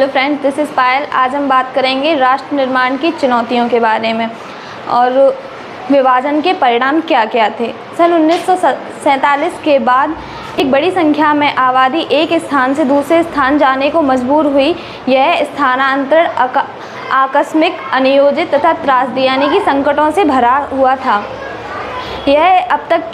Hello friends, this is पायल। आज हम बात करेंगे राष्ट्र निर्माण की चुनौतियों के बारे में और विभाजन के परिणाम क्या क्या थे। सन 1947 के बाद एक बड़ी संख्या में आबादी एक स्थान से दूसरे स्थान जाने को मजबूर हुई। यह स्थानांतरण आकस्मिक, अनियोजित तथा त्रासदी यानी कि संकटों से भरा हुआ था। यह अब तक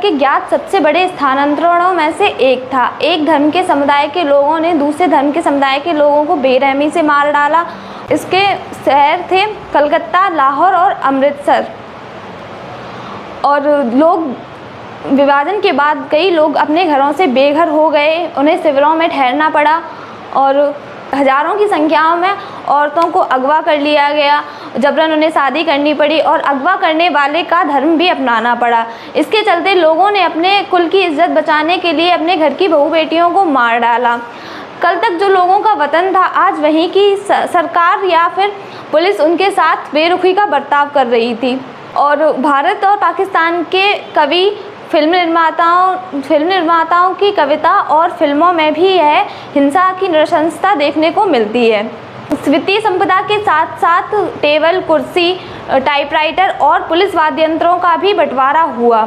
के ज्ञात सबसे बड़े स्थानांतरणों में से एक था। एक धर्म के समुदाय के लोगों ने दूसरे धर्म के समुदाय के लोगों को बेरहमी से मार डाला। इसके शहर थे कलकत्ता, लाहौर और अमृतसर। और विभाजन के बाद कई लोग अपने घरों से बेघर हो गए, उन्हें शिविरों में ठहरना पड़ा और हजारों की संख्याओं में औरतों को अगवा कर लिया गया, जबरन उन्हें शादी करनी पड़ी और अगवा करने वाले का धर्म भी अपनाना पड़ा। इसके चलते लोगों ने अपने कुल की इज्जत बचाने के लिए अपने घर की बहू बेटियों को मार डाला। कल तक जो लोगों का वतन था, आज वहीं की सरकार या फिर पुलिस उनके साथ बेरुखी का बर्ताव कर रही थी। और भारत और पाकिस्तान के कवि, फिल्म निर्माताओं की कविता और फिल्मों में भी यह हिंसा की नृशंसता देखने को मिलती है। वित्तीय संपदा के साथ साथ टेबल, कुर्सी, टाइपराइटर और पुलिस वाद्य यंत्रों का भी बंटवारा हुआ।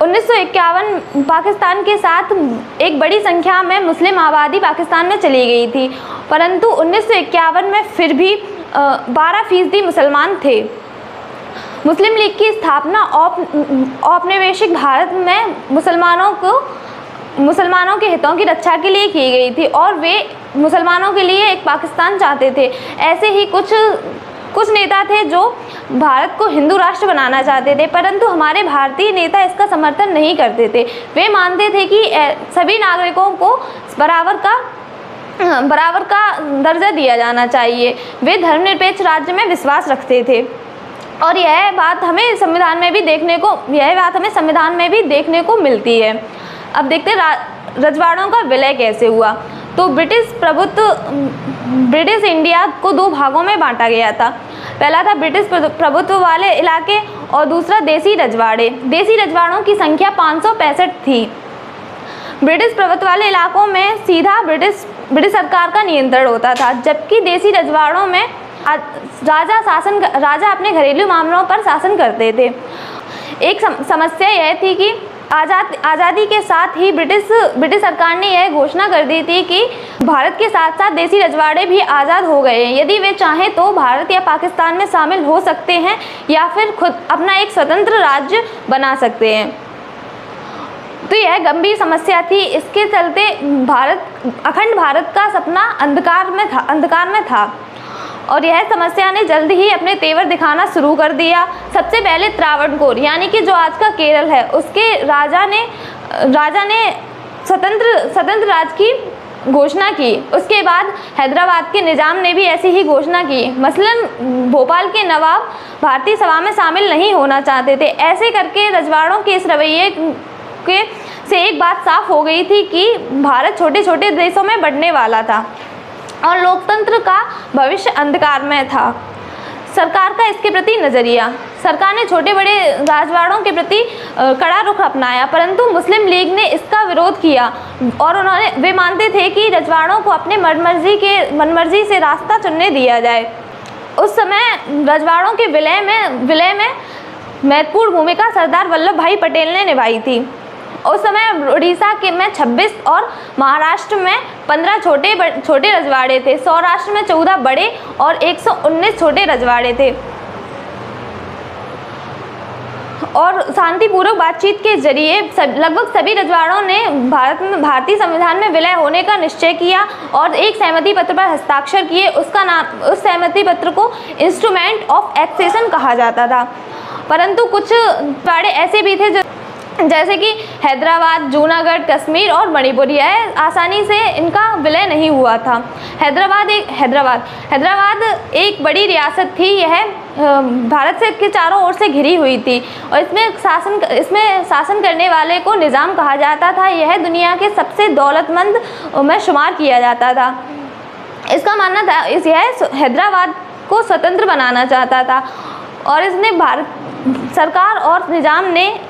1951 पाकिस्तान के साथ एक बड़ी संख्या में मुस्लिम आबादी पाकिस्तान में चली गई थी, परंतु 1951 में फिर भी 12% मुसलमान थे। मुस्लिम लीग की स्थापना औपनिवेशिक भारत में मुसलमानों के हितों की रक्षा के लिए की गई थी और वे मुसलमानों के लिए एक पाकिस्तान चाहते थे। ऐसे ही कुछ नेता थे जो भारत को हिंदू राष्ट्र बनाना चाहते थे, परंतु हमारे भारतीय नेता इसका समर्थन नहीं करते थे। वे मानते थे कि सभी नागरिकों को बराबर का दर्जा दिया जाना चाहिए। वे धर्मनिरपेक्ष राज्य में विश्वास रखते थे और यह बात हमें संविधान में भी देखने को मिलती है। अब देखते हैं रजवाड़ों का विलय कैसे हुआ। तो ब्रिटिश इंडिया को दो भागों में बांटा गया था। पहला था ब्रिटिश प्रभुत्व वाले इलाके और दूसरा देसी रजवाड़े। देसी रजवाड़ों की संख्या 565 थी। ब्रिटिश प्रभुत्व वाले इलाकों में सीधा ब्रिटिश सरकार का नियंत्रण होता था, जबकि देसी रजवाड़ों में राजा अपने घरेलू मामलों पर शासन करते थे। एक समस्या यह थी कि आज़ादी के साथ ही ब्रिटिश सरकार ने यह घोषणा कर दी थी कि भारत के साथ साथ देसी रजवाड़े भी आज़ाद हो गए हैं। यदि वे चाहें तो भारत या पाकिस्तान में शामिल हो सकते हैं या फिर खुद अपना एक स्वतंत्र राज्य बना सकते हैं। तो यह गंभीर समस्या थी। इसके चलते अखंड भारत का सपना अंधकार में था और यह समस्या ने जल्द ही अपने तेवर दिखाना शुरू कर दिया। सबसे पहले त्रावणकोर यानी कि जो आज का केरल है, उसके राजा ने स्वतंत्र राज्य की घोषणा की। उसके बाद हैदराबाद के निजाम ने भी ऐसी ही घोषणा की। मसलन भोपाल के नवाब भारतीय सभा में शामिल नहीं होना चाहते थे। ऐसे करके रजवाड़ों के इस रवैये से एक बात साफ हो गई थी कि भारत छोटे छोटे देशों में बढ़ने वाला था और लोकतंत्र का भविष्य अंधकार में था। सरकार का इसके प्रति नज़रिया, सरकार ने छोटे बड़े रजवाड़ों के प्रति कड़ा रुख अपनाया, परंतु मुस्लिम लीग ने इसका विरोध किया और वे मानते थे कि रजवाड़ों को अपने मनमर्जी से रास्ता चुनने दिया जाए। उस समय रजवाड़ों के विलय में महत्वपूर्ण भूमिका सरदार वल्लभ भाई पटेल ने निभाई थी। उस समय उड़ीसा में 26 और महाराष्ट्र में 15 छोटे रजवाड़े थे। सौराष्ट्र में 14 बड़े और 119 छोटे रजवाड़े थे। और शांतिपूर्वक बातचीत के जरिए लगभग सभी रजवाड़ों ने भारतीय संविधान में विलय होने का निश्चय किया और एक सहमति पत्र पर हस्ताक्षर किए। उस सहमति पत्र को इंस्ट्रूमेंट ऑफ एक्सेशन कहा जाता था। परंतु कुछ रजवाड़े ऐसे भी थे जैसे कि हैदराबाद, जूनागढ़, कश्मीर और मणिपुर, यह आसानी से इनका विलय नहीं हुआ था। हैदराबाद एक बड़ी रियासत थी। यह भारत से के चारों ओर से घिरी हुई थी और इसमें शासन करने वाले को निज़ाम कहा जाता था। यह दुनिया के सबसे दौलतमंद में शुमार किया जाता था। इसका मानना था यह हैदराबाद को स्वतंत्र बनाना चाहता था और इसने भारत सरकार और निज़ाम ने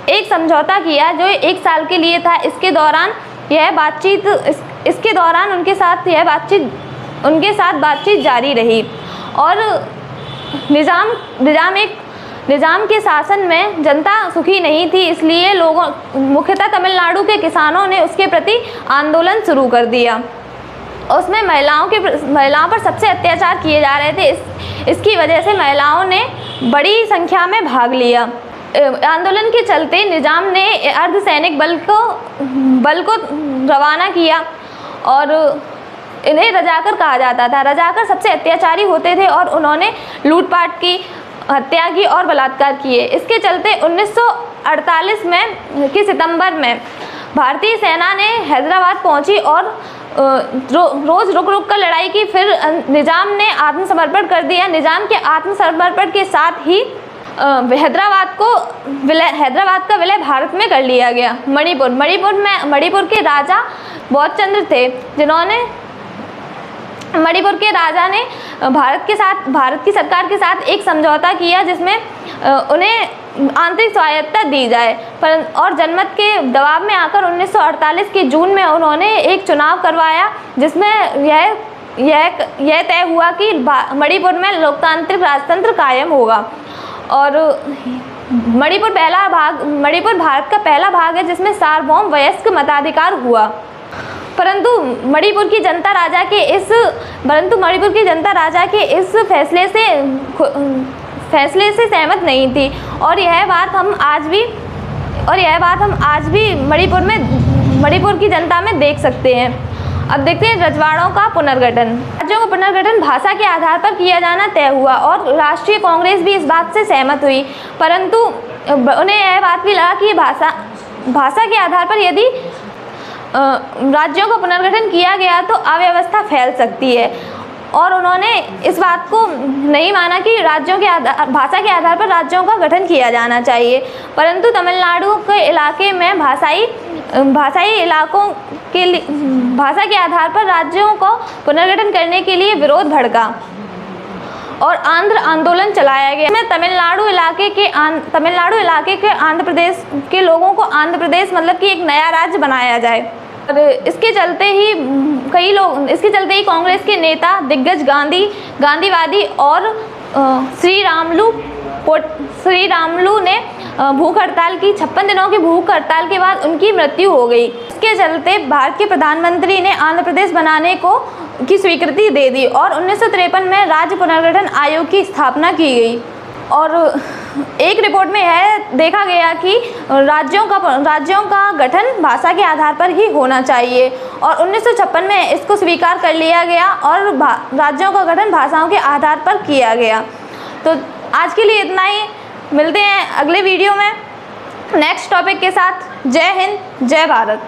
एक समझौता किया जो 1 साल के लिए था। इसके दौरान यह बातचीत इसके दौरान उनके साथ बातचीत जारी रही। और निज़ाम के शासन में जनता सुखी नहीं थी, इसलिए मुख्यतः तमिलनाडु के किसानों ने उसके प्रति आंदोलन शुरू कर दिया। उसमें महिलाओं पर सबसे अत्याचार किए जा रहे थे। इसकी वजह से महिलाओं ने बड़ी संख्या में भाग लिया। आंदोलन के चलते निज़ाम ने अर्धसैनिक बल को रवाना किया और इन्हें रजाकर कहा जाता था। रजाकर सबसे अत्याचारी होते थे और उन्होंने लूटपाट की, हत्या की और बलात्कार किए। इसके चलते 1948 के सितंबर में भारतीय सेना ने हैदराबाद पहुंची और रोज़ रुक कर लड़ाई की। फिर निज़ाम ने आत्मसमर्पण कर दिया। निज़ाम के आत्मसमर्पण के साथ ही हैदराबाद का विलय भारत में कर लिया गया। मणिपुर के राजा बौद्धचंद्र थे, जिन्होंने मणिपुर के राजा ने भारत की सरकार के साथ एक समझौता किया, जिसमें उन्हें आंतरिक स्वायत्तता दी जाए। और जनमत के दबाव में आकर 1948 के जून में उन्होंने एक चुनाव करवाया, जिसमें यह तय हुआ कि मणिपुर में लोकतांत्रिक राजतंत्र कायम होगा। और मणिपुर भारत का पहला भाग है जिसमें सार्वभौम वयस्क मताधिकार हुआ। परंतु मणिपुर की जनता राजा के इस फैसले से सहमत नहीं थी। और यह बात हम आज भी मणिपुर की जनता में देख सकते हैं। अब देखते हैं रजवाड़ों का पुनर्गठन। राज्यों का पुनर्गठन भाषा के आधार पर किया जाना तय हुआ और राष्ट्रीय कांग्रेस भी इस बात से सहमत हुई। परंतु उन्हें यह बात भी लगा कि भाषा के आधार पर यदि राज्यों का पुनर्गठन किया गया तो अव्यवस्था फैल सकती है। और उन्होंने इस बात को नहीं माना कि भाषा के आधार पर राज्यों का गठन किया जाना चाहिए। परंतु तमिलनाडु के इलाके में भाषाई इलाकों के लिए भाषा के आधार पर राज्यों को पुनर्गठन करने के लिए विरोध भड़का और आंध्र आंदोलन चलाया गया। इसमें तमिलनाडु इलाके के आंध्र प्रदेश के लोगों को आंध्र प्रदेश मतलब कि एक नया राज्य बनाया जाए। और इसके चलते ही कांग्रेस के नेता दिग्गज गांधीवादी और श्री रामुलु ने भूख हड़ताल की। 56 दिनों की भूख हड़ताल के बाद उनकी मृत्यु हो गई। इसके चलते भारत के प्रधानमंत्री ने आंध्र प्रदेश बनाने की स्वीकृति दे दी और 1953 में राज्य पुनर्गठन आयोग की स्थापना की गई। और एक रिपोर्ट में यह देखा गया कि राज्यों का गठन भाषा के आधार पर ही होना चाहिए और 1956 में इसको स्वीकार कर लिया गया और राज्यों का गठन भाषाओं के आधार पर किया गया। तो आज के लिए इतना ही। मिलते हैं अगले वीडियो में नेक्स्ट टॉपिक के साथ। जय हिंद, जय भारत।